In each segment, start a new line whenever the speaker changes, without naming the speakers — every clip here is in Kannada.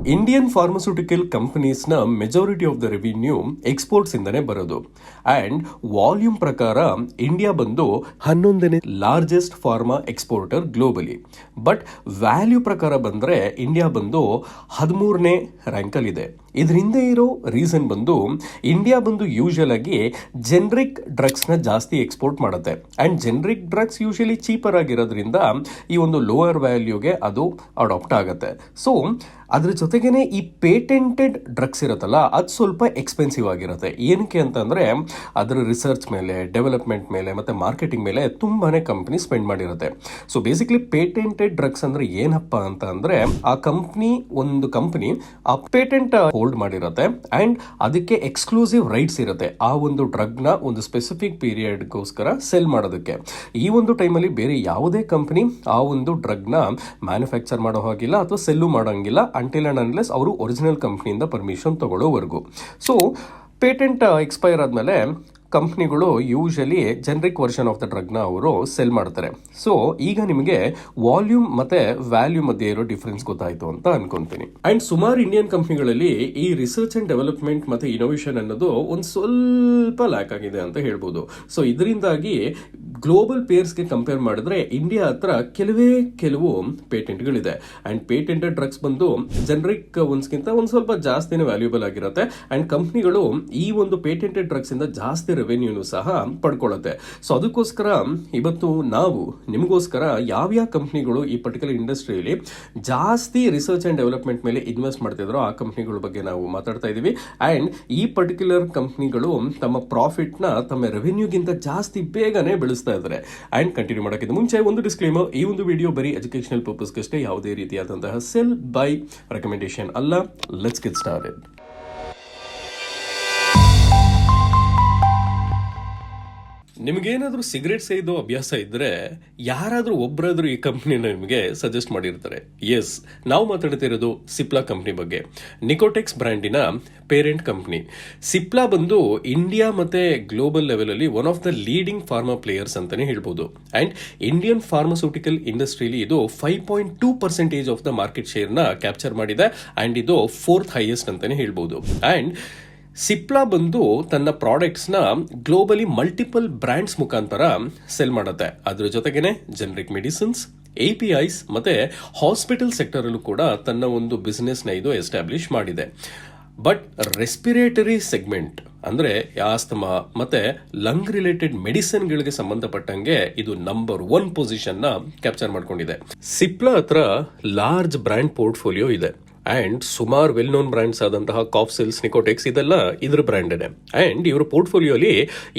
ಇಂಡಿಯನ್ ಫಾರ್ಮಸ್ಯೂಟಿಕಲ್ ಕಂಪನೀಸ್ನ majority of the revenue exports ಇಂದನೇ ಬರೋದು. ಅಂಡ್ ವಾಲ್ಯೂಮ್ ಪ್ರಕಾರ ಇಂಡಿಯಾ ಬಂದು 11ನೇ largest pharma exporter globally. But value ಪ್ರಕಾರ ಬಂದರೆ ಇಂಡಿಯಾ ಬಂದು 13ನೇ ರ್ಯಾಂಕಲ್ಲಿದೆ. ಇದ್ರ ಹಿಂದೆ ಇರೋ ರೀಸನ್ ಬಂದು ಇಂಡಿಯಾ ಬಂದು ಯೂಶಲ್ ಆಗಿ ಜೆನರಿಕ್ ಡ್ರಗ್ಸ್ನ ಜಾಸ್ತಿ ಎಕ್ಸ್ಪೋರ್ಟ್ ಮಾಡುತ್ತೆ. And generic drugs usually cheaper ಆಗಿರೋದ್ರಿಂದ ಈ ಒಂದು ಲೋವರ್ ವ್ಯಾಲ್ಯೂಗೆ ಅದು ಅಡಾಪ್ಟ್ ಆಗುತ್ತೆ. ಸೊ ಅದ್ರ ಜೊತೆಗೇನೆ ಈ ಪೇಟೆಂಟೆಡ್ ಡ್ರಗ್ಸ್ ಇರುತ್ತಲ್ಲ ಅದು ಸ್ವಲ್ಪ ಎಕ್ಸ್ಪೆನ್ಸಿವ್ ಆಗಿರುತ್ತೆ. ಏನಕ್ಕೆ ಅಂತಂದರೆ ಅದರ ರಿಸರ್ಚ್ ಮೇಲೆ, ಡೆವಲಪ್ಮೆಂಟ್ ಮೇಲೆ ಮತ್ತು ಮಾರ್ಕೆಟಿಂಗ್ ಮೇಲೆ ತುಂಬಾ ಕಂಪ್ನಿ ಸ್ಪೆಂಡ್ ಮಾಡಿರುತ್ತೆ. ಸೊ ಬೇಸಿಕ್ಲಿ ಪೇಟೆಂಟೆಡ್ ಡ್ರಗ್ಸ್ ಅಂದರೆ ಏನಪ್ಪ ಅಂತ ಅಂದರೆ ಒಂದು ಕಂಪ್ನಿ ಆ ಪೇಟೆಂಟ್ ಹೋಲ್ಡ್ ಮಾಡಿರುತ್ತೆ ಆ್ಯಂಡ್ ಅದಕ್ಕೆ ಎಕ್ಸ್ಕ್ಲೂಸಿವ್ ರೈಟ್ಸ್ ಇರುತ್ತೆ ಆ ಒಂದು ಡ್ರಗ್ನ ಒಂದು ಸ್ಪೆಸಿಫಿಕ್ ಪೀರಿಯಡ್ಗೋಸ್ಕರ ಸೆಲ್ ಮಾಡೋದಕ್ಕೆ. ಈ ಒಂದು ಟೈಮಲ್ಲಿ ಬೇರೆ ಯಾವುದೇ ಕಂಪ್ನಿ ಆ ಒಂದು ಡ್ರಗ್ನ ಮ್ಯಾನುಫ್ಯಾಕ್ಚರ್ ಮಾಡೋ ಹಾಗಿಲ್ಲ ಅಥವಾ ಸೆಲ್ಲು ಮಾಡೋಂಗಿಲ್ಲ ಅಂಟಿಲ್ ಅಂಡ್ ಅನ್ಲೆಸ್ ಅವರು ಒರಿಜಿನಲ್ ಕಂಪ್ನಿಯಿಂದ ಪರ್ಮಿಷನ್ ತಗೊಳ್ಳೋವರೆಗೂ. ಸೊ ಪೇಟೆಂಟ್ ಎಕ್ಸ್ಪೈರ್ ಆದಮೇಲೆ ಕಂಪ್ನಿಗಳು usually generic version of the ಡ್ರಗ್ನ ಅವರು ಸೆಲ್ ಮಾಡ್ತಾರೆ. ಸೊ ಈಗ ನಿಮಗೆ ವಾಲ್ಯೂಮ್ ಮತ್ತೆ ವ್ಯಾಲ್ಯೂ ಮಧ್ಯೆ ಇರೋ ಡಿಫರೆನ್ಸ್ ಗೊತ್ತಾಯ್ತು ಅಂತ ಅನ್ಕೊಂತೀನಿ. ಅಂಡ್ ಸುಮಾರು ಇಂಡಿಯನ್ ಕಂಪ್ನಿಗಳಲ್ಲಿ ಈ ರಿಸರ್ಚ್ ಅಂಡ್ ಡೆವಲಪ್ಮೆಂಟ್ ಮತ್ತೆ ಇನೋವೇಷನ್ ಅನ್ನೋದು ಒಂದು ಸ್ವಲ್ಪ ಲ್ಯಾಕ್ ಆಗಿದೆ ಅಂತ ಹೇಳ್ಬೋದು. ಸೊ ಇದರಿಂದಾಗಿ ಗ್ಲೋಬಲ್ ಪೇರ್ಸ್ಗೆ ಕಂಪೇರ್ ಮಾಡಿದ್ರೆ ಇಂಡಿಯಾ ಹತ್ರ ಕೆಲವು ಪೇಟೆಂಟ್ಗಳಿದೆ. ಅಂಡ್ ಪೇಟೆಂಟೆಡ್ ಡ್ರಗ್ಸ್ ಬಂದು ಜೆನರಿಕ್ ಒನ್ಸ್ಗಿಂತ ಒಂದು ಸ್ವಲ್ಪ ಜಾಸ್ತಿನೇ ವ್ಯಾಲ್ಯೂಬಲ್ ಆಗಿರುತ್ತೆ. ಅಂಡ್ ಕಂಪ್ನಿಗಳು ಈ ಒಂದು ಪೇಟೆಂಟೆಡ್ ಡ್ರಗ್ಸ್ ಇಂದ ಜಾಸ್ತಿ ರೆವೆನ್ಯೂನು ಸಹ ಪಡ್ಕೊಳ್ಳುತ್ತೆ. ಸೊ ಅದಕ್ಕೋಸ್ಕರ ಇವತ್ತು ನಾವು ನಿಮಗೋಸ್ಕರ ಯಾವ್ಯಾವ ಕಂಪ್ನಿಗಳು ಈ ಪರ್ಟಿಕ್ಯುಲರ್ ಇಂಡಸ್ಟ್ರಿಯಲ್ಲಿ ಜಾಸ್ತಿ ರಿಸರ್ಚ್ ಅಂಡ್ ಡೆವಲಪ್ಮೆಂಟ್ ಮೇಲೆ ಇನ್ವೆಸ್ಟ್ ಮಾಡ್ತಿದ್ರು ಆ ಕಂಪ್ನಿಗಳ ಬಗ್ಗೆ ನಾವು ಮಾತಾಡ್ತಾ ಇದೀವಿ. ಅಂಡ್ ಈ ಪರ್ಟಿಕ್ಯುಲರ್ ಕಂಪ್ನಿಗಳು ತಮ್ಮ ಪ್ರಾಫಿಟ್ನ ತಮ್ಮ ರೆವೆನ್ಯೂಗಿಂತ ಜಾಸ್ತಿ ಬೇಗನೆ ಬೆಳೆಸ್ತಾ ಇದ್ದಾರೆ. ಅಂಡ್ ಕಂಟಿನ್ಯೂ ಮಾಡೋಕ್ಕಿಂತ ಮುಂಚೆ ಒಂದು ಡಿಸ್ಕ್ಲೇಮರ್, ಈ ಒಂದು ವಿಡಿಯೋ ಬರೀ ಎಜುಕೇಶನಲ್ ಪರ್ಪಸ್ಗಷ್ಟೇ, ಯಾವುದೇ ರೀತಿಯಾದಂತಹ ಸೆಲ್ ಬೈ ರೆಕಮೆಂಡೇಶನ್ ಅಲ್ಲ. Let's get started. ನಿಮಗೇನಾದರೂ ಸಿಗರೇಟ್ ಸೇದೋ ಅಭ್ಯಾಸ ಇದ್ದರೆ ಯಾರಾದರೂ ಒಬ್ಬರಾದರೂ ಈ ಕಂಪ್ನಿನ ನಿಮಗೆ ಸಜೆಸ್ಟ್ ಮಾಡಿರ್ತಾರೆ. ಎಸ್, ನಾವು ಮಾತಾಡ್ತಿರೋದು ಸಿಪ್ಲಾ ಕಂಪ್ನಿ ಬಗ್ಗೆ. ನಿಕೋಟೆಕ್ಸ್ ಬ್ರ್ಯಾಂಡಿನ ಪೇರೆಂಟ್ ಕಂಪ್ನಿ. ಸಿಪ್ಲಾ ಬಂದು ಇಂಡಿಯಾ ಮತ್ತು ಗ್ಲೋಬಲ್ ಲೆವೆಲಲ್ಲಿ one of the leading pharma players ಅಂತಲೇ ಹೇಳ್ಬೋದು. ಆ್ಯಂಡ್ ಇಂಡಿಯನ್ ಫಾರ್ಮಸ್ಯೂಟಿಕಲ್ ಇಂಡಸ್ಟ್ರಿಲಿ ಇದು 5.2% ಆಫ್ ದ ಮಾರ್ಕೆಟ್ ಶೇರ್ನ ಕ್ಯಾಪ್ಚರ್ ಮಾಡಿದೆ. ಆ್ಯಂಡ್ ಇದು 4th ಹೈಯೆಸ್ಟ್ ಅಂತಲೇ ಹೇಳ್ಬೋದು. ಆ್ಯಂಡ್ ಸಿಪ್ಲಾ ಬಂದು ತನ್ನ ಪ್ರಾಡಕ್ಟ್ಸ್ನ ಗ್ಲೋಬಲಿ ಮಲ್ಟಿಪಲ್ ಬ್ರ್ಯಾಂಡ್ಸ್ ಮುಖಾಂತರ ಸೆಲ್ ಮಾಡುತ್ತೆ. ಅದ್ರ ಜೊತೆಗೇನೆ ಜೆನರಿಕ್ ಮೆಡಿಸಿನ್ಸ್, APIs ಮತ್ತೆ ಹಾಸ್ಪಿಟಲ್ ಸೆಕ್ಟರಲ್ಲೂ ಕೂಡ ತನ್ನ ಒಂದು ಬಿಸ್ನೆಸ್ನ ಇದು ಎಸ್ಟಾಬ್ಲಿಷ್ ಮಾಡಿದೆ. ಬಟ್ ರೆಸ್ಪಿರೇಟರಿ ಸೆಗ್ಮೆಂಟ್ ಅಂದರೆ ಆಸ್ತಮಾ ಮತ್ತೆ ಲಂಗ್ ರಿಲೇಟೆಡ್ ಮೆಡಿಸಿನ್ಗಳಿಗೆ ಸಂಬಂಧಪಟ್ಟಂಗೆ ಇದು ನಂಬರ್ 1 ಪೊಸಿಷನ್ನ ಕ್ಯಾಪ್ಚರ್ ಮಾಡ್ಕೊಂಡಿದೆ. ಸಿಪ್ಲಾ ಹತ್ರ ಲಾರ್ಜ್ ಬ್ರ್ಯಾಂಡ್ ಪೋರ್ಟ್ಫೋಲಿಯೋ ಇದೆ. ಆ್ಯಂಡ್ ಸುಮಾರು ವೆಲ್ ನೋನ್ ಬ್ರ್ಯಾಂಡ್ಸ್ ಆದಂತಹ ಕಾಫ್ಸೆಲ್ಸ್, ನಿಕೋಟೆಕ್ಸ್ ಇದೆಲ್ಲ ಇದ್ರ ಬ್ರ್ಯಾಂಡೇನೆ. ಆ್ಯಂಡ್ ಇವರ ಪೋರ್ಟ್ಫೋಲಿಯೋಲಿ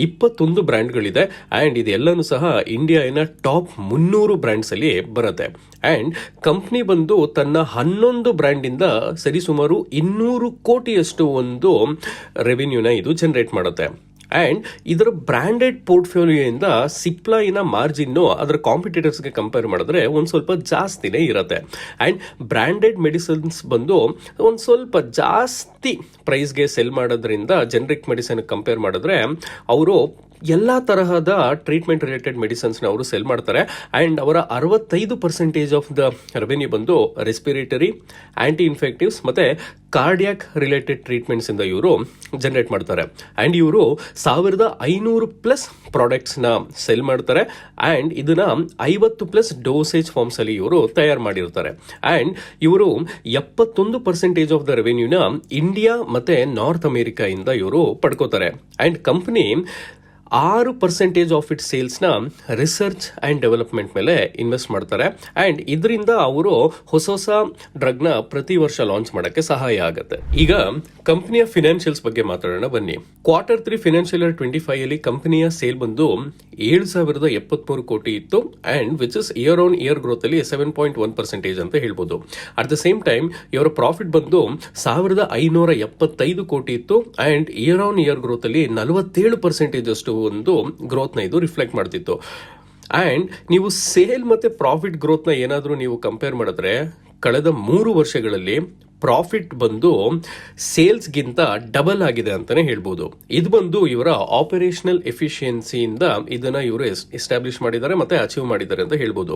21 ಬ್ರ್ಯಾಂಡ್ಗಳಿದೆ. ಆ್ಯಂಡ್ ಇದೆಲ್ಲನೂ ಸಹ ಇಂಡಿಯಾನ ಟಾಪ್ 300 ಬ್ರ್ಯಾಂಡ್ಸಲ್ಲಿ ಬರುತ್ತೆ. ಆ್ಯಂಡ್ ಕಂಪ್ನಿ ಬಂದು ತನ್ನ 11 ಬ್ರ್ಯಾಂಡಿಂದ ಸರಿಸುಮಾರು 200 ಕೋಟಿಯಷ್ಟು ಒಂದು ರೆವಿನ್ಯೂನ ಇದು ಜನರೇಟ್ ಮಾಡುತ್ತೆ. ಆ್ಯಂಡ್ ಇದರ ಬ್ರ್ಯಾಂಡೆಡ್ ಪೋರ್ಟ್ಫೋಲಿಯೋಯಿಂದ ಸಿಪ್ಲಾಯಿನ ಮಾರ್ಜಿನ್ನು ಅದರ ಕಾಂಪಿಟೇಟರ್ಸ್ಗೆ ಕಂಪೇರ್ ಮಾಡಿದ್ರೆ ಒಂದು ಸ್ವಲ್ಪ ಜಾಸ್ತಿನೇ ಇರುತ್ತೆ. ಆ್ಯಂಡ್ ಬ್ರ್ಯಾಂಡೆಡ್ ಮೆಡಿಸಿನ್ಸ್ ಬಂದು ಒಂದು ಸ್ವಲ್ಪ ಜಾಸ್ತಿ ಪ್ರೈಸ್ಗೆ ಸೆಲ್ ಮಾಡೋದ್ರಿಂದ ಜೆನರಿಕ್ ಮೆಡಿಸಿನ್ ಕಂಪೇರ್ ಮಾಡಿದ್ರೆ ಅವರು ಎಲ್ಲ ತರಹದ ಟ್ರೀಟ್ಮೆಂಟ್ ರಿಲೇಟೆಡ್ ಮೆಡಿಸಿನ್ಸ್ನ ಅವರು ಸೆಲ್ ಮಾಡ್ತಾರೆ. ಆ್ಯಂಡ್ ಅವರ 65% ಆಫ್ ದ ರೆವೆನ್ಯೂ ಬಂದು ರೆಸ್ಪಿರೇಟರಿ, ಆಂಟಿ ಇನ್ಫೆಕ್ಟಿವ್ಸ್ ಮತ್ತು ಕಾರ್ಡಿಯಾಕ್ ರಿಲೇಟೆಡ್ ಟ್ರೀಟ್ಮೆಂಟ್ಸಿಂದ ಇವರು ಜನರೇಟ್ ಮಾಡ್ತಾರೆ. ಆ್ಯಂಡ್ ಇವರು 1500+ ಪ್ರಾಡಕ್ಟ್ಸ್ನ ಸೆಲ್ ಮಾಡ್ತಾರೆ. ಆ್ಯಂಡ್ ಇದನ್ನ 50+ ಡೋಸೇಜ್ ಫಾರ್ಮ್ಸಲ್ಲಿ ಇವರು ತಯಾರು ಮಾಡಿರ್ತಾರೆ. ಆ್ಯಂಡ್ ಇವರು 71% ಆಫ್ ದ ರೆವೆನ್ಯೂನ ಇಂಡಿಯಾ ಮತ್ತು ನಾರ್ತ್ ಅಮೇರಿಕಾಯಿಂದ ಇವರು ಪಡ್ಕೋತಾರೆ. ಆ್ಯಂಡ್ ಕಂಪ್ನಿ 6% ಆಫ್ ಇಟ್ ಸೇಲ್ಸ್ನ ರಿಸರ್ಚ್ ಆ್ಯಂಡ್ ಡೆವಲಪ್ಮೆಂಟ್ ಮೇಲೆ ಇನ್ವೆಸ್ಟ್ ಮಾಡ್ತಾರೆ. ಆ್ಯಂಡ್ ಇದರಿಂದ ಅವರು ಹೊಸ ಡ್ರಗ್ನ ಪ್ರತಿ ವರ್ಷ ಲಾಂಚ್ ಮಾಡೋಕ್ಕೆ ಸಹಾಯ ಆಗುತ್ತೆ. ಈಗ ಕಂಪ್ನಿಯ ಫಿನಾನ್ಷಿಯಲ್ಸ್ ಬಗ್ಗೆ ಮಾತಾಡೋಣ ಬನ್ನಿ. Q3 ಫಿನಾನ್ಷಿಯಲ್ ಇಯರ್ 25 ಕಂಪನಿಯ ಸೇಲ್ ಬಂದು 7,073 ಕೋಟಿ ಇತ್ತು. And which is year on year growth ಅಲ್ಲಿ 7.1% ಅಂತ ಹೇಳ್ಬೋದು. ಅಟ್ ದ ಸೇಮ್ ಟೈಮ್ ಇವರ ಪ್ರಾಫಿಟ್ ಬಂದು 1,575 ಕೋಟಿ ಇತ್ತು. And year on year growth ಅಲ್ಲಿ 47% ಅಷ್ಟು ಒಂದು ಗ್ರೋತ್ನ ಇದು ರಿಫ್ಲೆಕ್ಟ್ ಮಾಡ್ತಿತ್ತು. ಆ್ಯಂಡ್ ನೀವು ಸೇಲ್ ಮತ್ತು ಪ್ರಾಫಿಟ್ ಗ್ರೋತ್ನ ಏನಾದರೂ ನೀವು ಕಂಪೇರ್ ಮಾಡಿದ್ರೆ ಕಳೆದ 3 ವರ್ಷಗಳಲ್ಲಿ ಪ್ರಾಫಿಟ್ ಬಂದು ಸೇಲ್ಸ್ಗಿಂತ ಡಬಲ್ ಆಗಿದೆ ಅಂತಾನೆ ಹೇಳ್ಬೋದು. ಇದು ಬಂದು ಇವರ ಆಪರೇಷನಲ್ ಎಫಿಷಿಯನ್ಸಿಯಿಂದ ಇದನ್ನ ಇವರು ಎಸ್ಟಾಬ್ಲಿಷ್ ಮಾಡಿದ್ದಾರೆ ಮತ್ತೆ ಅಚೀವ್ ಮಾಡಿದ್ದಾರೆ ಅಂತ ಹೇಳ್ಬೋದು.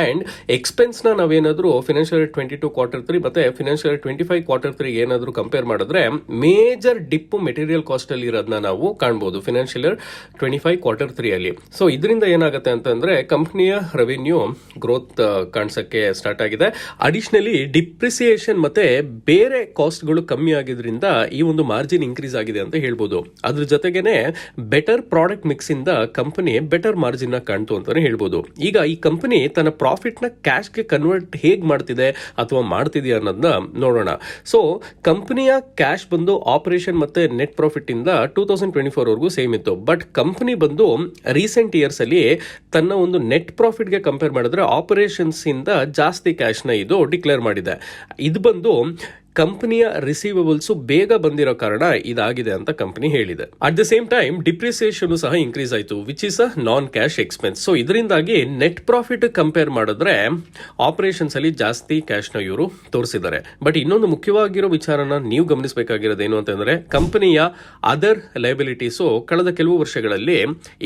ಅಂಡ್ ಎಕ್ಸ್ಪೆನ್ಸ್ ನ ನಾವೇನಾದ್ರೂ ಫಿನಾನ್ಷಿಯಲ್ ಇಯರ್ 22 Q3 ಮತ್ತೆ ಫಿನಾನ್ಷಿಯಲ್ ಇಯರ್ 25 Q3 ಏನಾದ್ರೂ ಕಂಪೇರ್ ಮಾಡಿದ್ರೆ ಮೇಜರ್ ಡಿಪ್ ಮೆಟೀರಿಯಲ್ ಕಾಸ್ಟ್ ಅಲ್ಲಿ ಇರೋದನ್ನ ನಾವು ಕಾಣಬಹುದು ಫಿನಾನ್ಷಿಯಲ್ ಇಯರ್ 25 Q3 ಅಲ್ಲಿ. ಸೊ ಇದರಿಂದ ಏನಾಗುತ್ತೆ ಅಂತಂದ್ರೆ ಕಂಪನಿಯ ರೆವೆನ್ಯೂ ಗ್ರೋತ್ ಕಾಣಿಸಕ್ಕೆ ಸ್ಟಾರ್ಟ್ ಆಗಿದೆ. ಅಡಿಷನಲಿ ಡಿಪ್ರಿಸಿಯೇಷನ್ ಮತ್ತೆ ಬೇರೆ ಕಾಸ್ಟ್ಗಳು ಕಮ್ಮಿ ಆಗಿದ್ರಿಂದ ಈ ಒಂದು ಮಾರ್ಜಿನ್ ಇನ್ಕ್ರೀಸ್ ಆಗಿದೆ ಅಂತ ಹೇಳ್ಬೋದು. ಅದ್ರ ಜೊತೆಗೇನೆ ಬೆಟರ್ ಪ್ರಾಡಕ್ಟ್ ಮಿಕ್ಸ್ ಇಂದ ಕಂಪನಿ ಬೆಟರ್ ಮಾರ್ಜಿನ್ ನ ಕಾಣ್ತು ಅಂತಾನೆ ಹೇಳ್ಬೋದು. ಈಗ ಈ ಕಂಪನಿ ತನ್ನ ಪ್ರಾಫಿಟ್ ನ ಕ್ಯಾಶ್ ಗೆ ಕನ್ವರ್ಟ್ ಹೇಗ್ ಮಾಡ್ತಿದೆ ಅಥವಾ ಮಾಡ್ತಿದೆಯಾ ಅನ್ನೋದನ್ನ ನೋಡೋಣ. ಸೊ ಕಂಪನಿಯ ಕ್ಯಾಶ್ ಬಂದು ಆಪರೇಷನ್ ಮತ್ತೆ ನೆಟ್ ಪ್ರಾಫಿಟ್ ಇಂದ 2024 ವರೆಗೂ ಸೇಮ್ ಇತ್ತು. ಬಟ್ ಕಂಪನಿ ಬಂದು ರೀಸೆಂಟ್ ಇಯರ್ಸ್ ಅಲ್ಲಿ ತನ್ನ ಒಂದು ನೆಟ್ ಪ್ರಾಫಿಟ್ ಗೆ ಕಂಪೇರ್ ಮಾಡಿದ್ರೆ ಆಪರೇಷನ್ಸ್ ಇಂದ ಜಾಸ್ತಿ ಕ್ಯಾಶ್ ನ ಇದು ಡಿಕ್ಲೇರ್ ಮಾಡಿದೆ. ಇದು ಬಂದು ಕಂಪನಿಯ ರಿಸೀವಬಲ್ಸ್ ಬೇಗ ಬಂದಿರೋ ಕಾರಣ ಇದಾಗಿದೆ ಅಂತ ಕಂಪನಿ ಹೇಳಿದೆ. At the same time depreciation ಸಹ ಇನ್ಕ್ರೀಸ್ ಆಯಿತು, which is a non cash expense. So ಇದರಿಂದಾಗಿ ನೆಟ್ ಪ್ರಾಫಿಟ್ ಕಂಪೇರ್ ಮಾಡಿದ್ರೆ ಆಪರೇಷನ್ಸ್ ಅಲ್ಲಿ ಜಾಸ್ತಿ ಕ್ಯಾಶ್ ನ ಇವರು ತೋರಿಸಿದ್ದಾರೆ. ಬಟ್ ಇನ್ನೊಂದು ಮುಖ್ಯವಾಗಿರೋ ವಿಚಾರನ ನೀವು ಗಮನಿಸಬೇಕಾಗಿರೋದೇನು ಅಂತಂದ್ರೆ ಕಂಪನಿಯ ಅದರ್ ಲಯಬಿಲಿಟೀಸ್ ಕಳೆದ ಕೆಲವು ವರ್ಷಗಳಲ್ಲಿ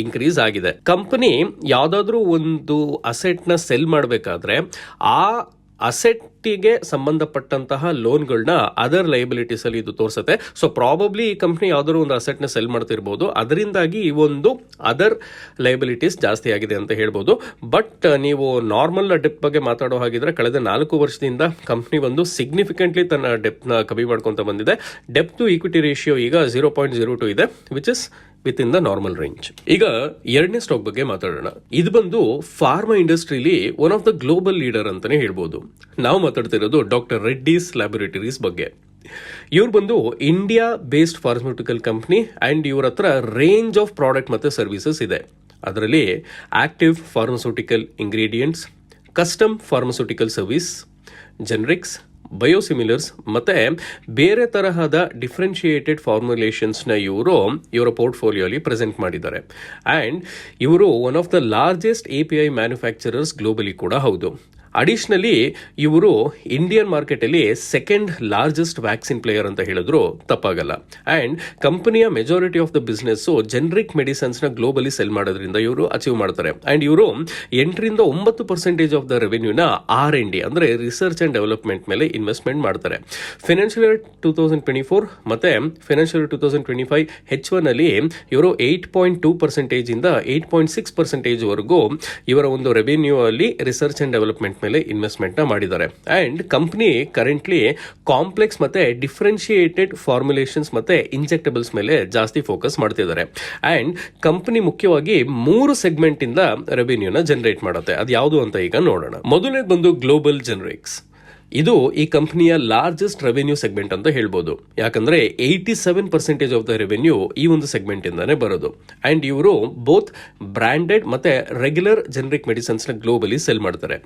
ಇನ್ಕ್ರೀಸ್ ಆಗಿದೆ. ಕಂಪನಿ ಯಾವ್ದಾದ್ರೂ ಒಂದು ಅಸೆಟ್ ನ ಸೆಲ್ ಮಾಡಬೇಕಾದ್ರೆ ಆ ಅಸೆಟ್ಗೆ ಸಂಬಂಧಪಟ್ಟಂತಹ ಲೋನ್ಗಳನ್ನ ಅದರ್ ಲಯಬಿಲಿಟೀಸ್ ಅಲ್ಲಿ ಇದು ತೋರಿಸುತ್ತೆ. ಸೊ ಪ್ರಾಬಬ್ಲಿ ಈ ಕಂಪನಿ ಯಾವ್ದಾದ್ರು ಒಂದು ಅಸೆಟ್ ನ ಸೆಲ್ ಮಾಡ್ತಿರ್ಬೋದು, ಅದರಿಂದಾಗಿ ಈ ಒಂದು ಅದರ್ ಲಯಬಿಲಿಟೀಸ್ ಜಾಸ್ತಿ ಆಗಿದೆ ಅಂತ ಹೇಳ್ಬೋದು. ಬಟ್ ನೀವು ನಾರ್ಮಲ್ ಡೆಪ್ ಬಗ್ಗೆ ಮಾತಾಡೋ ಹಾಗಿದ್ರೆ ಕಳೆದ 4 ವರ್ಷದಿಂದ ಕಂಪನಿ ಒಂದು ಸಿಗ್ನಿಫಿಕೆಂಟ್ಲಿ ತನ್ನ ಡೆಪ್ ನ ಕಮ್ಮಿ ಮಾಡ್ಕೊಂತ ಬಂದಿದೆ. ಡೆಪ್ ಟು ಈಕ್ವಿಟಿ ರೇಷಿಯೋ ಈಗ 0.02 ಇದೆ, which is within the normal range. ಈಗ ಎರಡನೇ ಸ್ಟಾಕ್ ಬಗ್ಗೆ ಮಾತಾಡೋಣ. ಇದು ಬಂದು ಫಾರ್ಮಾ ಇಂಡಸ್ಟ್ರಿಲಿ one of the global leader ಅಂತಾನೆ ಹೇಳ್ಬೋದು. ನಾವು ಮಾತಾಡ್ತಿರೋದು ಡಾಕ್ಟರ್ ರೆಡ್ಡೀಸ್ ಲ್ಯಾಬೊರೇಟರೀಸ್ ಬಗ್ಗೆ. ಇವ್ರು ಬಂದು India based pharmaceutical company and ಇವ್ರ ಹತ್ರ ರೇಂಜ್ ಆಫ್ ಪ್ರಾಡಕ್ಟ್ ಮತ್ತೆ ಸರ್ವಿಸಸ್ ಇದೆ. ಅದರಲ್ಲಿ active pharmaceutical ingredients, custom pharmaceutical service, generics, biosimilars ಮತ್ತೆ ಬೇರೆ ತರಹದ ಡಿಫ್ರೆನ್ಶಿಯೇಟೆಡ್ ಫಾರ್ಮುಲೇಷನ್ಸ್ ನ ಇವರ ಪೋರ್ಟ್ಫೋಲಿಯೋಲಿ ಪ್ರೆಸೆಂಟ್ ಮಾಡಿದ್ದಾರೆ. ಅಂಡ್ ಇವರು one of the largest API manufacturers globally ಕೂಡ ಹೌದು. ಅಡಿಷನಲಿ ಇವರು ಇಂಡಿಯನ್ ಮಾರ್ಕೆಟ್ ಅಲ್ಲಿ ಸೆಕೆಂಡ್ ಲಾರ್ಜೆಸ್ಟ್ ವ್ಯಾಕ್ಸಿನ್ ಪ್ಲೇಯರ್ ಅಂತ ಹೇಳಿದ್ರು ತಪ್ಪಾಗಲ್ಲ. ಅಂಡ್ ಕಂಪನಿಯ majority of the business generic medicines ನ ಗ್ಲೋಬಲಿ ಸೆಲ್ ಮಾಡೋದ್ರಿಂದ ಇವರು ಅಚೀವ್ ಮಾಡ್ತಾರೆ. ಅಂಡ್ ಇವರು 8% ಆಫ್ ದ ರೆವೆನ್ಯೂನ R&D ಅಂದ್ರೆ ರಿಸರ್ಚ್ ಅಂಡ್ ಡೆವಲಪ್ಮೆಂಟ್ ಮೇಲೆ ಇನ್ವೆಸ್ಟ್ಮೆಂಟ್ ಮಾಡ್ತಾರೆ. ಫಿನಾನ್ಷಿಯಲ್ ಇಯರ್ 2024 ಮತ್ತೆ ಫಿನಾನ್ಷಿಯಲ್ ಇಯರ್ 2025 H1 ಅಲ್ಲಿ ಇವರು 8.2% ಇಂದ 8.6% ವರೆಗೂ ಇವರ ಒಂದು ರೆವೆನ್ಯೂ ಅಲ್ಲಿ ರಿಸರ್ಚ್ ಅಂಡ್ ಡೆವಲಪ್ಮೆಂಟ್ ಮೇಲೆ ಇನ್ವೆಸ್ಟ್ಮೆಂಟ್ ನ ಮಾಡಿದ್ದಾರೆ. ಅಂಡ್ ಕಂಪನಿ ಕರೆಂಟ್ಲಿ ಕಾಂಪ್ಲೆಕ್ಸ್ ಮತ್ತೆ ಡಿಫ್ರೆನ್ಶಿಯೇಟೆಡ್ ಫಾರ್ಮುಲೇಷನ್ಸ್ ಮತ್ತೆ ಇಂಜೆಕ್ಟಬಲ್ಸ್ ಮೇಲೆ ಜಾಸ್ತಿ ಫೋಕಸ್ ಮಾಡ್ತಿದ್ದಾರೆ. ಅಂಡ್ ಕಂಪನಿ ಮುಖ್ಯವಾಗಿ 3 ಸೆಗ್ಮೆಂಟ್ ಇಂದ ರೆವೆನ್ಯೂನ ಜನರೇಟ್ ಮಾಡುತ್ತೆ. ಅದು ಯಾವುದು ಅಂತ ಈಗ ನೋಡೋಣ. ಮೊದಲನೇದು ಬಂದು ಗ್ಲೋಬಲ್ ಜೆನರಿಕ್ಸ್. ಇದು ಈ ಕಂಪನಿಯ ಲಾರ್ಜೆಸ್ಟ್ ರೆವೆನ್ಯೂ ಸೆಗ್ಮೆಂಟ್ ಅಂತ ಹೇಳ್ಬೋದು. ಯಾಕಂದ್ರೆ 87% ಆಫ್ ದ ರೆವೆನ್ಯೂ ಈ ಒಂದು ಸೆಗ್ಮೆಂಟ್ ಇಂದಾನೆ ಬರೋದು. ಅಂಡ್ ಇವರು ಬೋತ್ ಬ್ರಾಂಡೆಡ್ ಮತ್ತೆ ರೆಗ್ಯುಲರ್ ಜೆನರಿಕ್ ಮೆಡಿಸಿನ್ಸ್ ನ ಗ್ಲೋಬಲಿ ಸೆಲ್ ಮಾಡ್ತಾರೆ.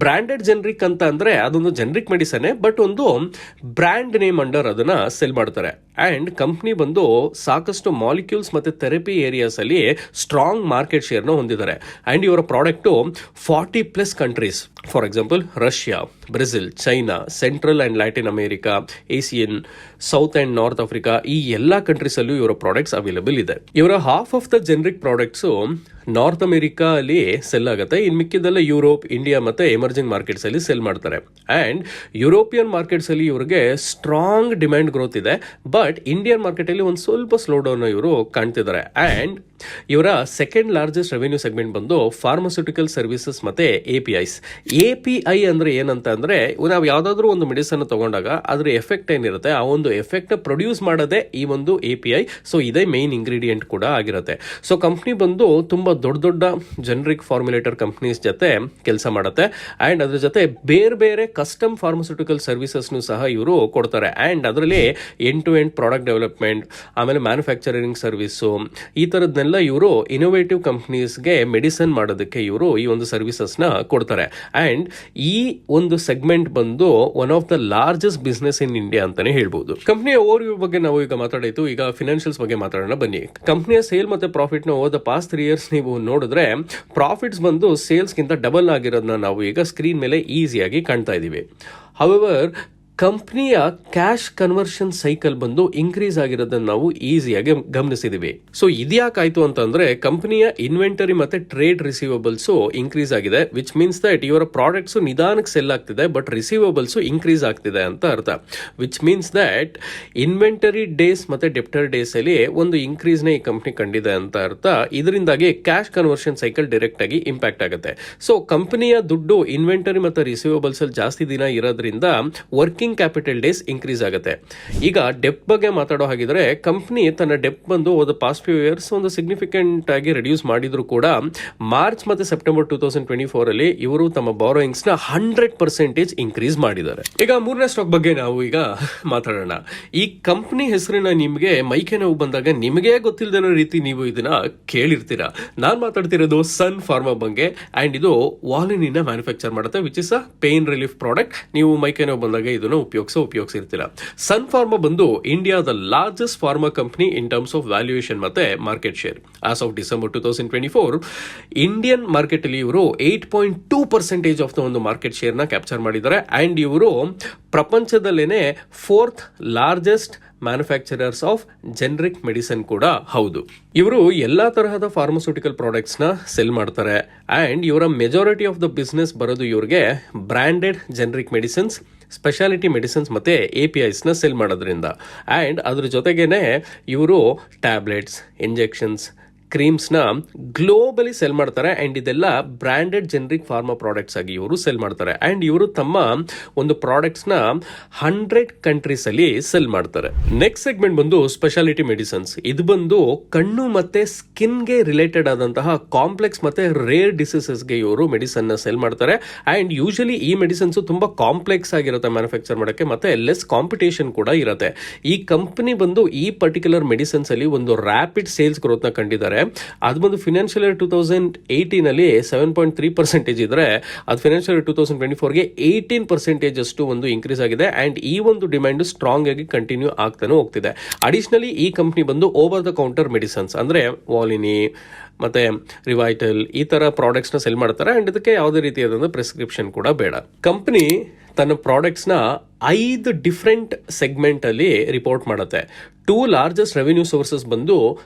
ಬ್ರಾಂಡೆಡ್ ಜೆನರಿಕ್ ಅಂತ ಅಂದ್ರೆ ಅದೊಂದು ಜೆನರಿಕ್ ಮೆಡಿಸನ್ ಬಟ್ ಒಂದು ಬ್ರಾಂಡ್ ನೇಮ್ ಅಂಡರ್ ಅದನ್ನ ಸೆಲ್ ಮಾಡ್ತಾರೆ. ಅಂಡ್ ಕಂಪನಿ ಬಂದು ಸಾಕಷ್ಟು ಮಾಲಿಕ್ಯೂಲ್ಸ್ ಮತ್ತೆ ಥೆರಪಿ ಏರಿಯಾಸ್ ಅಲ್ಲಿ ಸ್ಟ್ರಾಂಗ್ ಮಾರ್ಕೆಟ್ ಶೇರ್ ನ ಹೊಂದಿದ್ದಾರೆ. ಅಂಡ್ ಇವರ product 40+ countries, for example Russia, Brazil, China, central and Latin America, Asian, south and north Africa ಈ ಎಲ್ಲಾ ಕಂಟ್ರೀಸ್ ಅಲ್ಲೂ ಇವರ ಪ್ರಾಡಕ್ಟ್ಸ್ ಅವೈಲೇಬಲ್ ಇದೆ. ಇವರ half of the generic products north America ಅಲ್ಲಿ ಸೆಲ್ ಆಗುತ್ತೆ. ಇನ್ ಮಿಕ್ಕಿದೆಲ್ಲ ಯುರೋಪ್, ಇಂಡಿಯಾ ಮತ್ತೆ ಎಮರ್ಜಿಂಗ್ ಮಾರ್ಕೆಟ್ಸ್ ಅಲ್ಲಿ ಸೆಲ್ ಮಾಡ್ತಾರೆ. ಅಂಡ್ ಯುರೋಪಿಯನ್ ಮಾರ್ಕೆಟ್ಸ್ ಅಲ್ಲಿ ಇವರಿಗೆ ಸ್ಟ್ರಾಂಗ್ ಡಿಮ್ಯಾಂಡ್ ಗ್ರೋತ್ ಇದೆ. ಬಟ್ ಇಂಡಿಯನ್ ಮಾರ್ಕೆಟ್ ಅಲ್ಲಿ ಒಂದು ಸ್ವಲ್ಪ ಸ್ಲೋ ಡೌನ್ ಇವರು ಕಾಣ್ತಿದ್ದಾರೆ. ಅಂಡ್ ಇವರ ಸೆಕೆಂಡ್ ಲಾರ್ಜೆಸ್ಟ್ ರೆವೆನ್ಯೂ ಸೆಗ್ಮೆಂಟ್ ಬಂದು ಫಾರ್ಮಸ್ಯೂಟಿಕಲ್ ಸರ್ವಿಸಸ್ ಮತ್ತೆ APIs. API ಅಂದ್ರೆ ಏನಂತ ಅಂದ್ರೆ ನಾವು ಯಾವ್ದಾದ್ರು ಒಂದು ಮೆಡಿಸನ್ ತಗೊಂಡಾಗ ಅದ್ರ ಎಫೆಕ್ಟ್ ಏನಿರುತ್ತೆ ಆ ಒಂದು ಎಫೆಕ್ಟ್ ಪ್ರೊಡ್ಯೂಸ್ ಮಾಡೋದೇ ಈ ಒಂದು API. ಸೊ ಇದೇ ಮೇನ್ ಇಂಗ್ರೀಡಿಯೆಂಟ್ ಕೂಡ ಆಗಿರುತ್ತೆ. ಸೊ ಕಂಪ್ನಿ ಬಂದು ತುಂಬಾ ದೊಡ್ಡ ಜೆನರಿಕ್ ಫಾರ್ಮುಲೇಟರ್ ಕಂಪ್ನೀಸ್ ಜೊತೆ ಕೆಲಸ ಮಾಡುತ್ತೆ. ಅಂಡ್ ಅದ್ರ ಜೊತೆ ಬೇರೆ ಬೇರೆ ಕಸ್ಟಮ್ ಫಾರ್ಮಸ್ಯೂಟಿಕಲ್ ಸರ್ವಿಸಸ್ ಸಹ ಇವರು ಕೊಡ್ತಾರೆ. ಅಂಡ್ ಅದರಲ್ಲಿ end to end product development, ಆಮೇಲೆ ಮ್ಯಾನುಫ್ಯಾಕ್ಚರಿಂಗ್ ಸರ್ವಿಸು, ಈ ತರದ್ನೆಲ್ಲ ಇವರು ಇನೋವೇಟಿವ್ ಕಂಪ್ನೀಸ್ಗೆ ಮೆಡಿಸಿನ್ ಮಾಡೋದಕ್ಕೆ ಇವರು ಈ ಒಂದು ಸರ್ವಿಸಸ್ ನ ಕೊಡ್ತಾರೆ. ಅಂಡ್ ಈ ಒಂದು ಸೆಗ್ಮೆಂಟ್ ಬಂದು one of the largest business in India ಅಂತಾನೆ ಹೇಳ್ಬಹುದು. ಕಂಪನಿಯ ಓವರ್ವ್ಯೂ ಬಗ್ಗೆ ನಾವು ಈಗ ಮಾತಾಡಿತ್ತು. ಈಗ ಫಿನಾನ್ಷಿಯಲ್ಸ್ ಬಗ್ಗೆ ಮಾತಾಡೋಣ ಬನ್ನಿ. ಕಂಪನಿಯ ಸೇಲ್ ಮತ್ತೆ ಪ್ರಾಫಿಟ್ ನ ಓವರ್ ದ ಪಾಸ್ಟ್ 3 ಇಯರ್ಸ್ ನೀವು ನೋಡಿದ್ರೆ ಪ್ರಾಫಿಟ್ಸ್ ಬಂದು ಸೇಲ್ಸ್ ಗಿಂತ ಡಬಲ್ ಆಗಿರೋದನ್ನ ನಾವು ಈಗ ಸ್ಕ್ರೀನ್ ಮೇಲೆ ಈಸಿಯಾಗಿ ಕಾಣ್ತಾ ಇದೀವಿ. ಹವೆವರ್ ಕಂಪ್ನಿಯ ಕ್ಯಾಶ್ ಕನ್ವರ್ಷನ್ ಸೈಕಲ್ ಬಂದು ಇನ್ಕ್ರೀಸ್ ಆಗಿರೋದನ್ನ ನಾವು ಈಸಿಯಾಗಿ ಗಮನಿಸಿದೀವಿ. ಸೊ ಇದ್ಯಾಕಾಯ್ತು ಅಂತಂದ್ರೆ ಕಂಪನಿಯ ಇನ್ವೆಂಟರಿ ಮತ್ತೆ ಟ್ರೇಡ್ ರಿಸೀವಬಲ್ಸ್ ಇನ್ಕ್ರೀಸ್ ಆಗಿದೆ, ವಿಚ್ ಮೀನ್ಸ್ ದಟ್ ಇವರ ಪ್ರಾಡಕ್ಟ್ಸ್ ನಿಧಾನಕ್ಕೆ ಸೆಲ್ ಆಗ್ತಿದೆ ಬಟ್ ರಿಸೀವಬಲ್ಸ್ ಇನ್ಕ್ರೀಸ್ ಆಗ್ತಿದೆ ಅಂತ ಅರ್ಥ. Which means that inventory days ಮತ್ತೆ ಡೆಪ್ಟರ್ ಡೇಸ್ ಅಲ್ಲಿ ಒಂದು ಇನ್ಕ್ರೀಸ್ ನ ಈ ಕಂಪನಿ ಕಂಡಿದೆ ಅಂತ ಅರ್ಥ. ಇದರಿಂದಾಗಿ ಕ್ಯಾಶ್ ಕನ್ವರ್ಷನ್ ಸೈಕಲ್ ಡೈರೆಕ್ಟ್ ಆಗಿ ಇಂಪ್ಯಾಕ್ಟ್ ಆಗುತ್ತೆ. ಸೊ ಕಂಪನಿಯ ದುಡ್ಡು ಇನ್ವೆಂಟರಿ ಮತ್ತೆ ರಿಸೀವಬಲ್ಸ್ ಅಲ್ಲಿ ಜಾಸ್ತಿ ದಿನ ಇರೋದ್ರಿಂದ ವರ್ಕಿಂಗ್ ಕ್ಯಾಪಿಟಲ್ ಡೇಸ್ ಇನ್ಕ್ರೀಸ್ ಆಗುತ್ತೆ. ಈಗ ಡೆಪ್ ಬಗ್ಗೆ ಮಾತಾಡೋ ಹಾಗಿದ್ರೆ ಕಂಪನಿ ತನ್ನ ಡೆಪ್ ಬಂದು ಪಾಸ್ಟ್ ಫ್ಯೂ ಇಯರ್ಸ್ ಒಂದು ಸಿಗ್ನಿಫಿಕೆಂಟ್ ಆಗಿ ರಿಡ್ಯೂಸ್ ಮಾಡಿದ್ರು ಕೂಡ ಮಾರ್ಚ್ ಮತ್ತೆ ಸೆಪ್ಟೆಂಬರ್ 2024 ಅಲ್ಲಿ ಇವರು ತಮ್ಮ ಬಾರೋಯಿಂಗ್ಸ್ ನ 100% ಇನ್ಕ್ರೀಸ್ ಮಾಡಿದ್ದಾರೆ. ಈಗ ಮೂರನೇ ಸ್ಟಾಕ್ ಬಗ್ಗೆ ನಾವು ಈಗ ಮಾತಾಡೋಣ. ಈ ಕಂಪನಿ ಹೆಸರಿನ ನಿಮಗೆ ಮೈಕೆ ನೋವು ಬಂದಾಗ ನಿಮಗೆ ಗೊತ್ತಿಲ್ಲದ ರೀತಿ ನೀವು ಇದನ್ನ ಕೇಳಿರ್ತೀರಾ. ನಾನ್ ಮಾತಾಡ್ತಿರೋದು ಸನ್ ಫಾರ್ಮಾ ಬಗ್ಗೆ. ಅಂಡ್ ಇದು ವಾಲಿನಿನ ಮ್ಯಾನುಫ್ಯಾಕ್ಚರ್ ಮಾಡುತ್ತೆ, which is a pain relief product. ನೀವು ಮೈಕೆ ನೋವು ಬಂದಾಗ ಇದನ್ನು ಉಪಯೋಗಿಸಿರ್ತೀರಾ. ಸನ್ ಫಾರ್ಮಾ ಬಂದು ಇಂಡಿಯಾದ largest pharma company in terms of valuation ಮತ್ತೆ market share. As of December 2024 Indian market ಅಲ್ಲಿ ಇವರು 8.2% ಆಫ್ ದ ಒಂದು ಮಾರ್ಕೆಟ್ ಶೇರ್ ನ ಕ್ಯಾಪ್ಚರ್ ಮಾಡಿದ್ದಾರೆ. ಅಂಡ್ ಇವರು ಪ್ರಪಂಚದಲ್ಲೇನೆ 4th largest manufacturers of generic medicine ಕೂಡ ಹೌದು. ಇವರು ಎಲ್ಲಾ ತರಹದ ಫಾರ್ಮಸ್ಯೂಟಿಕಲ್ ಪ್ರಾಡಕ್ಟ್ಸ್ ನ ಸೆಲ್ ಮಾಡ್ತಾರೆ. ಅಂಡ್ ಇವರ ಮೆಜಾರಿಟಿ ಆಫ್ ದ ಬಿಸ್ನೆಸ್ ಬರೋದು ಇವ್ರಿಗೆ branded generic medicines, specialty medicines ಮತ್ತೆ APIs ನ ಸೆಲ್ ಮಾಡೋದ್ರಿಂದ. ಅಂಡ್ ಅದ್ರ ಜೊತೆಗೇನೆ ಇವರು ಟ್ಯಾಬ್ಲೆಟ್ಸ್, ಇಂಜೆಕ್ಷನ್ಸ್, ಕ್ರೀಮ್ಸ್ ನ ಗ್ಲೋಬಲಿ ಸೆಲ್ ಮಾಡ್ತಾರೆ. ಅಂಡ್ ಇದೆಲ್ಲ ಬ್ರಾಂಡೆಡ್ ಜೆನರಿಕ್ ಫಾರ್ಮಾ ಪ್ರಾಡಕ್ಟ್ಸ್ ಆಗಿ ಇವರು ಸೆಲ್ ಮಾಡ್ತಾರೆ. ಅಂಡ್ ಇವರು ತಮ್ಮ ಒಂದು ಪ್ರಾಡಕ್ಟ್ಸ್ ನ 100 ಕಂಟ್ರೀಸ್ ಅಲ್ಲಿ ಸೆಲ್ ಮಾಡ್ತಾರೆ. ನೆಕ್ಸ್ಟ್ ಸೆಗ್ಮೆಂಟ್ ಬಂದು ಸ್ಪೆಷಾಲಿಟಿ ಮೆಡಿಸಿನ್ಸ್. ಇದು ಬಂದು ಕಣ್ಣು ಮತ್ತೆ ಸ್ಕಿನ್ ಗೆ ರಿಲೇಟೆಡ್ ಆದಂತಹ ಕಾಂಪ್ಲೆಕ್ಸ್ ಮತ್ತೆ ರೇರ್ ಡಿಸೀಸಸ್ ಗೆ ಇವರು ಮೆಡಿಸನ್ ನ ಸೆಲ್ ಮಾಡ್ತಾರೆ. ಅಂಡ್ ಯೂಶಲಿ ಈ ಮೆಡಿಸಿನ್ಸ್ ತುಂಬಾ ಕಾಂಪ್ಲೆಕ್ಸ್ ಆಗಿರುತ್ತೆ ಮ್ಯಾನುಫ್ಯಾಕ್ಚರ್ ಮಾಡಕ್ಕೆ, ಮತ್ತೆ ಲೆಸ್ ಕಾಂಪಿಟೇಷನ್ ಕೂಡ ಇರುತ್ತೆ. ಈ ಕಂಪನಿ ಬಂದು ಈ ಪರ್ಟಿಕ್ಯುಲರ್ ಮೆಡಿಸಿನ್ಸ್ ಅಲ್ಲಿ ಒಂದು ರ್ಯಾಪಿಡ್ ಸೇಲ್ಸ್ ಗ್ರೋತ್ ನ ಕಂಡಿದ್ದಾರೆ. ಅದು ಬಂದು ಫಿನಾನ್ಷಿಯಲ್ ಇಯರ್ 2018 ಅಲ್ಲಿ 7.3% ಇದ್ರೆ ಅದು ಫಿನಾನ್ಷಿಯಲ್ ಇಯರ್ 2024 ಗೆ 18% ಅಷ್ಟು ಒಂದು ಇನ್ಕ್ರೀಸ್ ಆಗಿದೆ. ಅಂಡ್ ಈ ಒಂದು ಡಿಮ್ಯಾಂಡ್ ಸ್ಟ್ರಾಂಗ್ ಆಗಿ ಕಂಟಿನ್ಯೂ ಆಗ್ತಾನೆ ಹೋಗ್ತಿದೆ. ಅಡಿಷನಲಿ ಈ ಕಂಪನಿ ಬಂದು ಓವರ್ ದ ಕೌಂಟರ್ ಮೆಡಿಸಿನ್ಸ್ ಅಂದ್ರೆ ವಾಲಿನಿ ಮತ್ತೆ ರಿವೈಟಲ್ ಈ ತರ ಪ್ರಾಡಕ್ಟ್ಸ್ ನ ಸೆಲ್ ಮಾಡ್ತಾರೆ. ಅಂಡ್ ಇದಕ್ಕೆ ಯಾವುದೇ ರೀತಿಯಾದ ಪ್ರಿಸ್ಕ್ರಿಪ್ಷನ್ ಕೂಡ ಬೇಡ. ಕಂಪನಿ ತನ್ನ ಪ್ರಾಡಕ್ಟ್ಸ್ ನ 5 ಡಿಫ್ರೆಂಟ್ ಸೆಗ್ಮೆಂಟ್ ಅಲ್ಲಿ ರಿಪೋರ್ಟ್ ಮಾಡುತ್ತೆ. 2 ಲಾರ್ಜೆಸ್ಟ್ ರೆವೆನ್ಯೂ ಸೋರ್ಸಸ್ ಬಂದು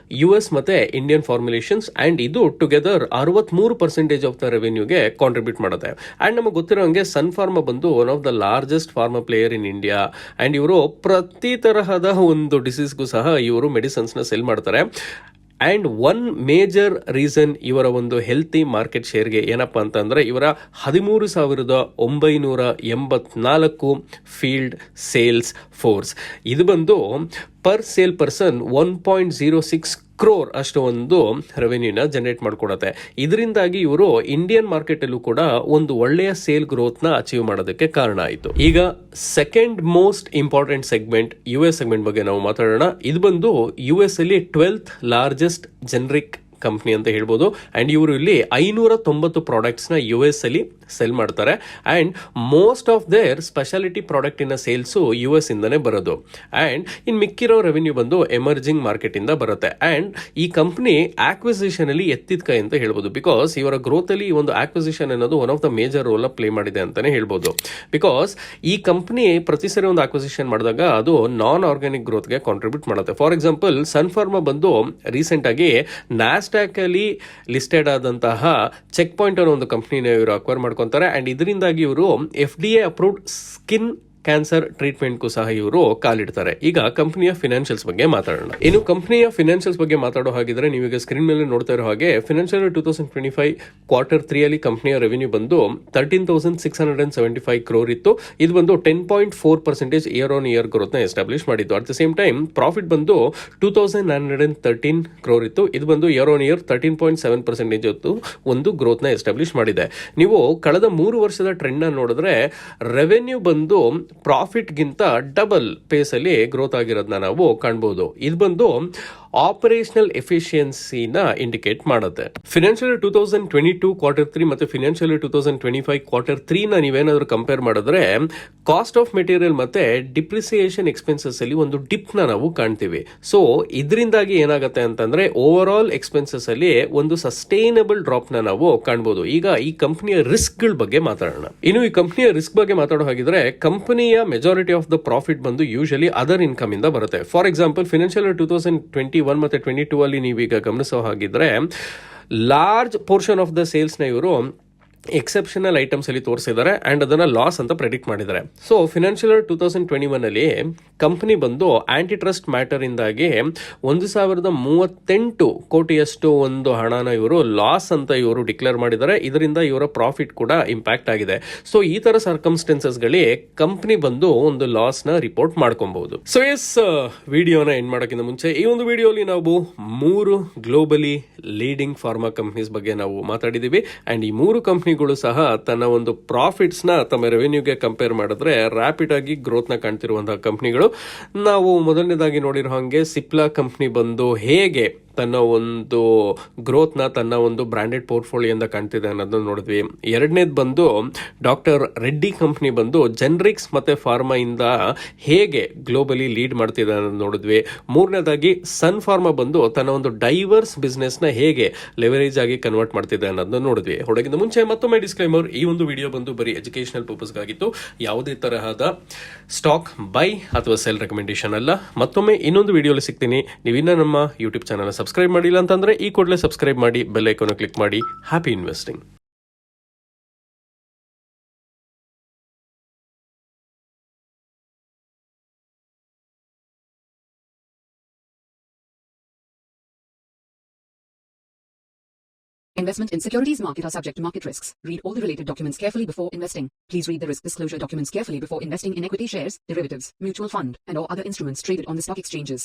US ಮತ್ತೆ ಇಂಡಿಯನ್ ಫಾರ್ಮುಲೇಷನ್ಸ್. ಅಂಡ್ ಇದು ಟುಗೆದರ್ 63% ಆಫ್ ದ ರೆವೆನ್ಯೂಗೆ ಕಾಂಟ್ರಿಬ್ಯೂಟ್ ಮಾಡುತ್ತೆ. ಅಂಡ್ ನಮಗೆ ಗೊತ್ತಿರೋ ಹಂಗೆ ಸನ್ ಫಾರ್ಮಾ ಬಂದು one of the largest pharma player in India. And ಇವರು ಪ್ರತಿ ತರಹದ ಒಂದು ಡಿಸೀಸ್ಗೂ ಸಹ ಇವರು ಮೆಡಿಸಿನ್ಸ್ ನ ಸೆಲ್ ಮಾಡ್ತಾರೆ. ಅಂಡ್ ಒನ್ ಮೇಜರ್ ರೀಸನ್ ಇವರ ಒಂದು ಹೆಲ್ತಿ ಮಾರ್ಕೆಟ್ ಶೇರ್ಗೆ ಏನಪ್ಪಾ ಅಂತಂದ್ರೆ ಇವರ 13,984 ಫೀಲ್ಡ್ ಸೇಲ್ಸ್ ಫೋರ್ಸ್. ಇದು ಬಂದು ಪರ್ ಸೇಲ್ ಪರ್ಸನ್ 1.06 crore ಅಷ್ಟು ಒಂದು ರೆವೆನ್ಯೂನ ಜನರೇಟ್ ಮಾಡ್ಕೊಡತ್ತೆ. ಇದರಿಂದಾಗಿ ಇವರು ಇಂಡಿಯನ್ ಮಾರ್ಕೆಟ್ ಅಲ್ಲೂ ಕೂಡ ಒಂದು ಒಳ್ಳೆಯ ಸೇಲ್ ಗ್ರೋತ್ ನ ಅಚೀವ್ ಮಾಡೋದಕ್ಕೆ ಕಾರಣ ಆಯಿತು. ಈಗ second most important segment US segment ಬಗ್ಗೆ ನಾವು ಮಾತಾಡೋಣ. ಇದು ಬಂದು US ಅಲ್ಲಿ 12th ಲಾರ್ಜೆಸ್ಟ್ ಜೆನರಿಕ್ ಕಂಪನಿ ಅಂತ ಹೇಳ್ಬೋದು. ಅಂಡ್ ಇವರು ಇಲ್ಲಿ 590 ಪ್ರಾಡಕ್ಟ್ಸ್ ನ US ಅಲ್ಲಿ ಸೆಲ್ ಮಾಡ್ತಾರೆ. And most of their speciality product ಇನ ಸೇಲ್ಸ್ US ಇಂದಾನೆ ಬರೋದು. ಅಂಡ್ ಇನ್ ಮಿಕ್ಕಿರೋ ರೆವೆನ್ಯೂ ಬಂದು ಎಮರ್ಜಿಂಗ್ ಮಾರ್ಕೆಟ್ ಇಂದ ಬರುತ್ತೆ. ಅಂಡ್ ಈ ಕಂಪನಿ ಆಕ್ವಿಸಿಷನ್ ಅಲ್ಲಿ ಎತ್ತಿದ ಕೈ ಅಂತ ಹೇಳ್ಬೋದು. ಬಿಕಾಸ್ ಇವರ ಗ್ರೋತ್ ಅಲ್ಲಿ ಈ ಒಂದು ಆಕ್ವಿಸಿಷನ್ ಅನ್ನೋದು one of the major role play ಮಾಡಿದೆ ಅಂತಾನೆ ಹೇಳ್ಬೋದು. ಬಿಕಾಸ್ ಈ ಕಂಪನಿ ಪ್ರತಿ ಸರಿ ಒಂದು ಆಕ್ವಿಸಿಷನ್ ಮಾಡಿದಾಗ ಅದು ನಾನ್ ಆರ್ಗ್ಯಾನಿಕ್ ಗ್ರೋತ್ ಗೆ ಕಾಂಟ್ರಿಬ್ಯೂಟ್ ಮಾಡುತ್ತೆ. ಫಾರ್ ಎಕ್ಸಾಂಪಲ್ ಸನ್ ಫಾರ್ಮಾ ಬಂದು ರೀಸೆಂಟ್ ಆಗಿ ನ್ಯಾಸ್ಡ್ಯಾಕ್ ಅಲ್ಲಿ ಲಿಸ್ಟೆಡ್ ಆದಂತಹ ಚೆಕ್ ಪಾಯಿಂಟ್ ಅನ್ನೋ ಒಂದು ಕಂಪನಿನ ಇವರು ಅಕ್ವೈರ್ ಮಾಡ್ಕೊಂತಾರೆ. ಅಂಡ್ ಇದರಿಂದಾಗಿ ಇವರು FDA ಅಪ್ರೂವ್ಡ್ ಸ್ಕಿನ್ ಕ್ಯಾನ್ಸರ್ ಟ್ರೀಟ್ಮೆಂಟ್ಗೂ ಸಹ ಇವರು ಕಾಲಿಡ್ತಾರೆ. ಈಗ ಕಂಪನಿಯ ಫಿನಾನ್ಷಿಯಲ್ಸ್ ಬಗ್ಗೆ ಮಾತಾಡೋಣ. ಇನ್ನು ಕಂಪನಿಯ ಫಿನಾನ್ಷಿಯಲ್ಸ್ ಬಗ್ಗೆ ಮಾತಾಡೋ ಹಾಗಿದ್ರೆ ನೀವೀಗ ಸ್ಕ್ರೀನ್ ಮೇಲೆ ನೋಡ್ತಾ ಇರೋ ಹಾಗೆ ಫಿನಾನ್ಷಿಯಲ್ 2025 Q3 ಅಲ್ಲಿ ಕಂಪನಿಯ ರೆವೆನ್ಯೂ ಬಂದು 13,675 crore ಇತ್ತು. ಇದು ಬಂದು 10.4% ಇಯರ್ ಆನ್ ಇಯರ್ ಗ್ರೋತ್ ನ ಎಸ್ಟಾಬ್ಲಿಷ್ ಮಾಡಿದ್ದು. At the same time profit ಬಂದು 2,913 crore ಇತ್ತು. ಇದು ಬಂದು ಇಯರ್ ಆನ್ ಇಯರ್ 13.7% ಒಂದು ಗ್ರೋತ್ ನ ಎಸ್ಟಾಬ್ಲಿಷ್ ಮಾಡಿದೆ. ನೀವು ಕಳೆದ 3 ವರ್ಷದ ಟ್ರೆಂಡ್ ನ ನೋಡಿದ್ರೆ ರೆವೆನ್ಯೂ ಬಂದು ಪ್ರಾಫಿಟ್ ಗಿಂತ ಡಬಲ್ ಪೇಸ್ ಅಲ್ಲಿ ಗ್ರೋತ್ ಆಗಿರೋದನ್ನ ನಾವು ಕಾಣಬಹುದು. ಇದು ಬಂದು ಆಪರೇಷನಲ್ ಎಫಿಷಿಯನ್ಸಿನ ಇಂಡಿಕೇಟ್ ಮಾಡುತ್ತೆ. ಫಿನಾನ್ಷಿಯಲ್ 2022 Q3 ಮತ್ತೆ ಫಿನಾನ್ಷಿಯಲ್ 2025 Q3 ನೀವೇನಾದ್ರೂ ಕಂಪೇರ್ ಮಾಡಿದ್ರೆ ಕಾಸ್ಟ್ ಆಫ್ ಮೆಟೀರಿಯಲ್ ಮತ್ತೆ ಡಿಪ್ರಿಸಿಯೇಷನ್ ಎಕ್ಸ್ಪೆನ್ಸಸ್ ಅಲ್ಲಿ ಒಂದು ಡಿಪ್ ನಾವು ಕಾಣ್ತೀವಿ. ಸೊ ಇದರಿಂದಾಗಿ ಏನಾಗುತ್ತೆ ಅಂತಂದ್ರೆ ಓವರ್ ಆಲ್ ಎಕ್ಸ್ಪೆನ್ಸಸ್ ಅಲ್ಲಿ ಒಂದು ಸಸ್ಟೈನಬಲ್ ಡ್ರಾಪ್ ನಾವು ಕಾಣಬಹುದು. ಈಗ ಈ ಕಂಪನಿಯ ರಿಸ್ಕ್ ಗಳ ಬಗ್ಗೆ ಮಾತಾಡೋಣ. ಇನ್ನು ಈ ಕಂಪನಿಯ ರಿಸ್ಕ್ ಬಗ್ಗೆ ಮಾತಾಡೋ ಹಾಗಿದ್ರೆ ಕಂಪನಿಯ ಮೆಜಾರಿಟಿ ಆಫ್ ದ ಪ್ರಾಫಿಟ್ ಬಂದು ಯೂಶಲಿ ಅದರ್ ಇನ್ಕಮ್ ಇಂದ ಬರುತ್ತೆ. ಫಾರ್ ಎಕ್ಸಾಂಪಲ್ ಫಿನಾನ್ಷಿಯಲ್ 2021 ಮತ್ತೆ 22 ಅಲ್ಲಿ ನೀವೀಗ ಗಮನಿಸೋ ಹಾಗಿದ್ರೆ large portion of the sales ನ ಇವರು ಎಕ್ಸೆಪ್ಷನಲ್ ಐಟಮ್ಸ್ ಅಲ್ಲಿ ತೋರಿಸಿದ್ದಾರೆ ಅಂಡ್ ಅದನ್ನ ಲಾಸ್ ಅಂತ ಪ್ರೆಡಿಕ್ಟ್ ಮಾಡಿದ್ದಾರೆ. ಸೊ ಫಿನಾನ್ಷಿಯಲ್ 2021 ಅಲ್ಲಿ ಕಂಪನಿ ಬಂದು ಆಂಟಿ ಟ್ರಸ್ಟ್ ಮ್ಯಾಟರ್ ಇಂದಾಗಿ 1038 ಕೋಟಿಯಷ್ಟು ಒಂದು ಹಣನ ಇವರು ಲಾಸ್ ಅಂತ ಇವರು ಡಿಕ್ಲೇರ್ ಮಾಡಿದ್ದಾರೆ. ಇದರಿಂದ ಇವರ ಪ್ರಾಫಿಟ್ ಕೂಡ ಇಂಪ್ಯಾಕ್ಟ್ ಆಗಿದೆ. ಸೊ ಈ ತರ ಸರ್ಕಮ್ಸ್ಟೆನ್ಸಸ್ ಗಳಿಗೆ ಕಂಪನಿ ಬಂದು ಒಂದು ಲಾಸ್ ನ ರಿಪೋರ್ಟ್ ಮಾಡ್ಕೊಬಹುದು. ಸೊ ಎಸ್, ವಿಡಿಯೋನ ಎಂಡ್ ಮಾಡೋಕ್ಕಿಂತ ಮುಂಚೆ ಈ ಒಂದು ವಿಡಿಯೋಲಿ ನಾವು 3 ಗ್ಲೋಬಲಿ ಲೀಡಿಂಗ್ ಫಾರ್ಮಾ ಕಂಪನೀಸ್ ಬಗ್ಗೆ ನಾವು ಮಾತಾಡಿದೀವಿ ಅಂಡ್ ಈ 3 ಕಂಪನಿಗಳು ಸಹ ತನ್ನ ಒಂದು ಪ್ರಾಫಿಟ್ಸ್ ನ ತಮ್ಮ ರೆವೆನ್ಯೂಗೆ ಕಂಪೇರ್ ಮಾಡಿದ್ರೆ ರ್ಯಾಪಿಡ್ ಆಗಿ ಗ್ರೋತ್ ನ ಕಾಣ್ತಿರುವಂತಹ ಕಂಪನಿಗಳು. ನಾವು ಮೊದಲನೇದಾಗಿ ನೋಡಿರೋ ಹಾಗೆ ಸಿಪ್ಲಾ ಕಂಪನಿ ಬಂದು ಹೇಗೆ ತನ್ನ ಒಂದು ಗ್ರೋತ್ ನ ತನ್ನ ಒಂದು ಬ್ರಾಂಡೆಡ್ ಪೋರ್ಟ್ಫೋಲಿಯೋದಿಂದ ಕಾಣ್ತಿದೆ ಅನ್ನೋದನ್ನ ನೋಡಿದ್ವಿ. ಎರಡನೇದು ಬಂದು ಡಾಕ್ಟರ್ ರೆಡ್ಡಿ ಕಂಪನಿ ಬಂದು ಜೆನರಿಕ್ಸ್ ಮತ್ತೆ ಫಾರ್ಮಾ ಇಂದ ಹೇಗೆ ಗ್ಲೋಬಲಿ ಲೀಡ್ ಮಾಡ್ತಿದೆ ಅನ್ನೋದು ನೋಡಿದ್ವಿ. ಮೂರನೇದಾಗಿ ಸನ್ ಫಾರ್ಮಾ ಬಂದು ತನ್ನ ಒಂದು ಡೈವರ್ಸ್ ಬಿಸ್ನೆಸ್ ನ ಹೇಗೆ ಲೆವರೇಜ್ ಆಗಿ ಕನ್ವರ್ಟ್ ಮಾಡ್ತಿದೆ ಅನ್ನೋದನ್ನ ನೋಡಿದ್ವಿ. ಹೊರಗಿಂದ ಮುಂಚೆ ಮತ್ತೊಮ್ಮೆ ಡಿಸ್ಕ್ಲೈಮರ್, ಈ ಒಂದು ವಿಡಿಯೋ ಬಂದು ಬರೀ ಎಜುಕೇಶನಲ್ ಪರ್ಪಸ್ಗಾಗಿತ್ತು, ಯಾವುದೇ ತರಹದ ಸ್ಟಾಕ್ ಬೈ ಅಥವಾ ಸೆಲ್ ರೆಕಮೆಂಡೇಶನ್ ಅಲ್ಲ. ಮತ್ತೊಮ್ಮೆ ಇನ್ನೊಂದು ವಿಡಿಯೋಲಿ ಸಿಗ್ತೀನಿ. ನೀವಿನ್ನ ನಮ್ಮ ಯೂಟ್ಯೂಬ್ ಚಾನಲ್ ಸಬ್ಸ್ಕ್ರೈಬ್ ಮಾಡಿಲ್ಲ ಅಂತಂದ್ರೆ ಈ ಕೂಡಲೇ ಸಬ್ಸ್ಕ್ರೈಬ್ ಮಾಡಿ, ಬೆಲ್ ಐಕಾನ್ ಕ್ಲಿಕ್ ಮಾಡಿ. Happy investing.
Investment in securities market are subject to market risks. Read all the related documents carefully before investing. Please read the risk disclosure documents carefully before investing in equity shares, derivatives, mutual fund, and or other instruments traded on the stock exchanges.